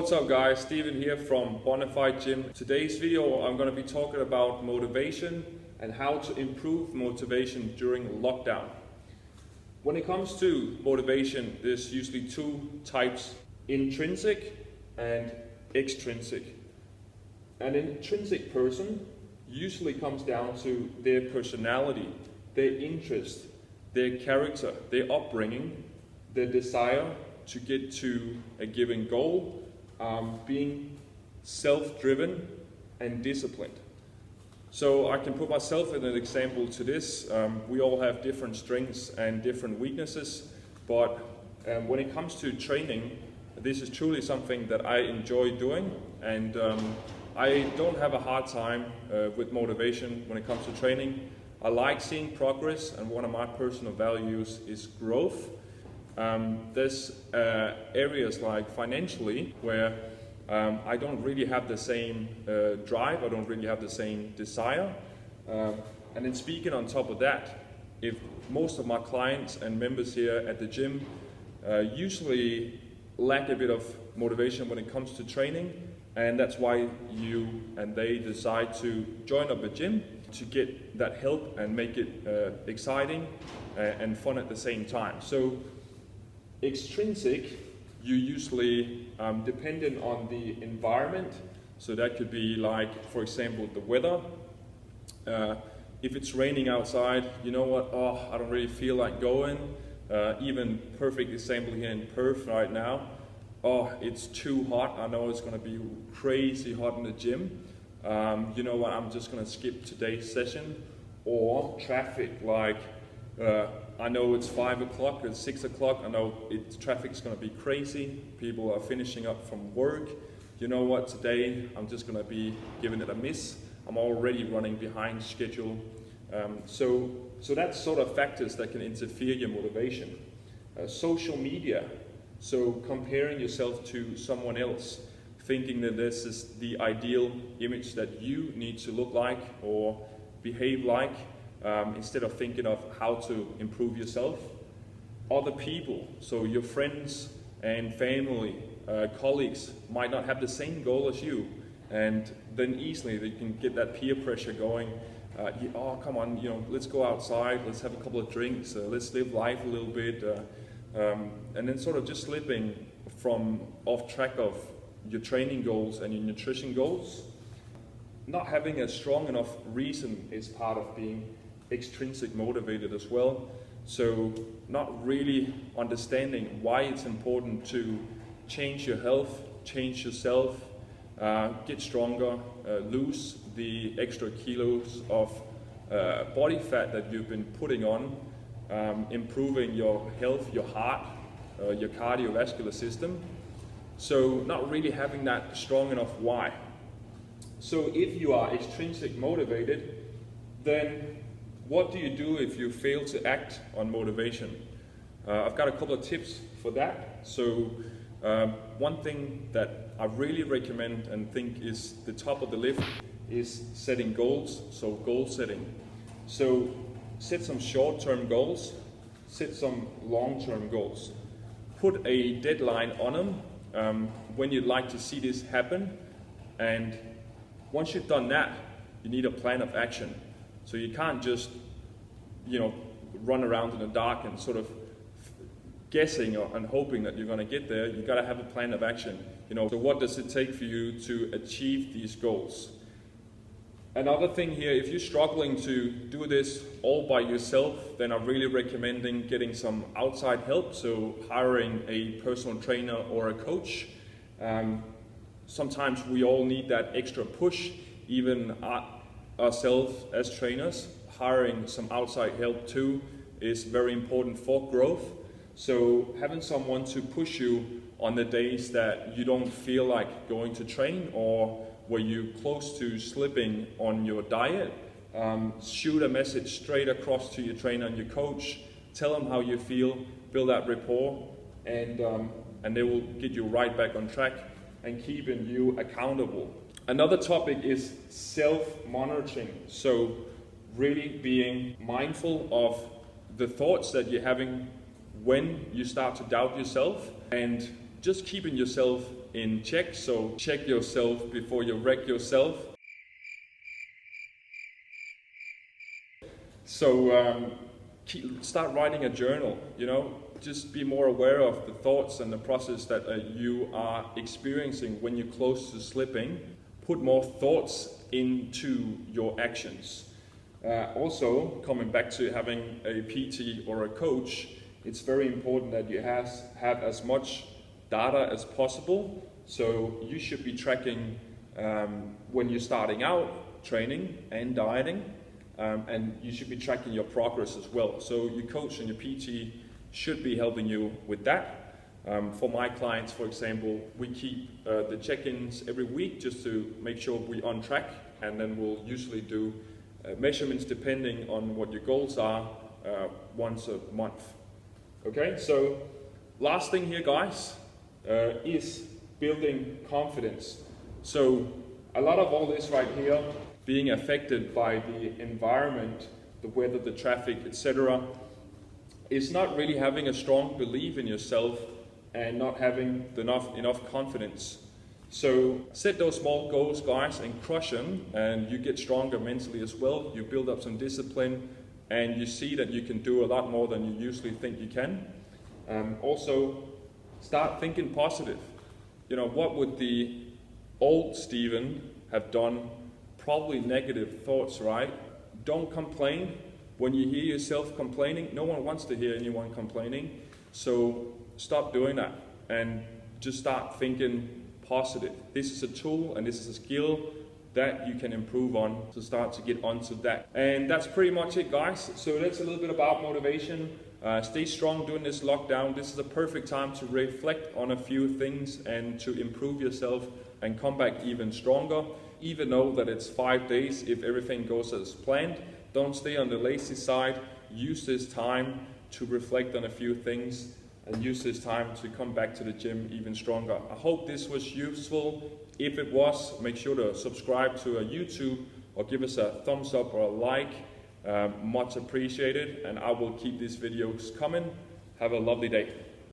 What's up guys, Steven here from Bonafide Gym. Today's video I'm going to be talking about motivation and how to improve motivation during lockdown. When it comes to motivation, there's usually two types, intrinsic and extrinsic. An intrinsic person usually comes down to their personality, their interest, their character, their upbringing, their desire to get to a given goal, being self-driven and disciplined. So I can put myself in an example to this. We all have different strengths and different weaknesses, but when it comes to training, this is truly something that I enjoy doing, and I don't have a hard time with motivation when it comes to training. I like seeing progress, and one of my personal values is growth. There's areas like financially where I don't really have the same drive, I don't really have the same desire. And then speaking on top of that, if most of my clients and members here at the gym usually lack a bit of motivation when it comes to training, and that's why you and they decide to join up a gym to get that help and make it exciting and fun at the same time. So extrinsic, you usually dependent on the environment. So that could be like, for example, the weather. If it's raining outside, you know what, I don't really feel like going. Even perfect example here in Perth right now. It's too hot. I know it's going to be crazy hot in the gym. You know what, I'm just going to skip today's session. Or traffic, like I know it's 5 o'clock, it's 6 o'clock, I know traffic's going to be crazy, people are finishing up from work. You know what, today I'm just going to be giving it a miss. I'm already running behind schedule. So that's sort of factors that can interfere your motivation. Social media, so comparing yourself to someone else, thinking that this is the ideal image that you need to look like or behave like, instead of thinking of how to improve yourself. Other people, so your friends and family, colleagues might not have the same goal as you, and then easily they can get that peer pressure going. Come on, let's go outside, let's have a couple of drinks, let's live life a little bit, and then sort of just slipping from off track of your training goals and your nutrition goals. Not having a strong enough reason is part of being extrinsic motivated as well. So not really understanding why it's important to change your health, change yourself, get stronger, lose the extra kilos of body fat that you've been putting on, improving your health, your heart, your cardiovascular system. So not really having that strong enough why. So if you are extrinsic motivated, then what do you do if you fail to act on motivation? I've got a couple of tips for that. So one thing that I really recommend and think is the top of the list is setting goals, so goal setting. So set some short-term goals, set some long-term goals. Put a deadline on them, when you'd like to see this happen, and once you've done that, you need a plan of action. So you can't just, run around in the dark and sort of guessing and hoping that you're going to get there. You've got to have a plan of action. So what does it take for you to achieve these goals? Another thing here, if you're struggling to do this all by yourself, then I'm really recommending getting some outside help. So hiring a personal trainer or a coach. Sometimes we all need that extra push, even ourselves as trainers. Hiring some outside help too is very important for growth. So having someone to push you on the days that you don't feel like going to train, or where you're close to slipping on your diet, shoot a message straight across to your trainer and your coach, tell them how you feel, build that rapport, and they will get you right back on track and keeping you accountable. Another topic is self-monitoring. So really being mindful of the thoughts that you're having when you start to doubt yourself, and just keeping yourself in check. So check yourself before you wreck yourself. So start writing a journal, just be more aware of the thoughts and the process that you are experiencing when you're close to slipping. Put more thoughts into your actions. Also, coming back to having a PT or a coach, it's very important that you have as much data as possible. So you should be tracking when you're starting out training and dieting, and you should be tracking your progress as well. So your coach and your PT should be helping you with that. For my clients, for example, we keep the check-ins every week just to make sure we're on track, and then we'll usually do measurements depending on what your goals are once a month. Okay, so last thing here, guys, is building confidence. So a lot of all this right here, being affected by the environment, the weather, the traffic, etc., is not really having a strong belief in yourself and not having enough confidence. So set those small goals, guys, and crush them, and you get stronger mentally as well. You build up some discipline, and you see that you can do a lot more than you usually think you can. Also, start thinking positive. What would the old Stephen have done? Probably negative thoughts, right? Don't complain. When you hear yourself complaining, no one wants to hear anyone complaining. So stop doing that and just start thinking positive. This is a tool and this is a skill that you can improve on to start to get onto that. And that's pretty much it, guys. So that's a little bit about motivation. Stay strong during this lockdown. This is a perfect time to reflect on a few things and to improve yourself and come back even stronger. Even though that it's 5 days, if everything goes as planned, don't stay on the lazy side. Use this time to reflect on a few things and use this time to come back to the gym even stronger. I hope this was useful. If it was, make sure to subscribe to our YouTube or give us a thumbs up or a like. Much appreciated, and I will keep these videos coming. Have a lovely day.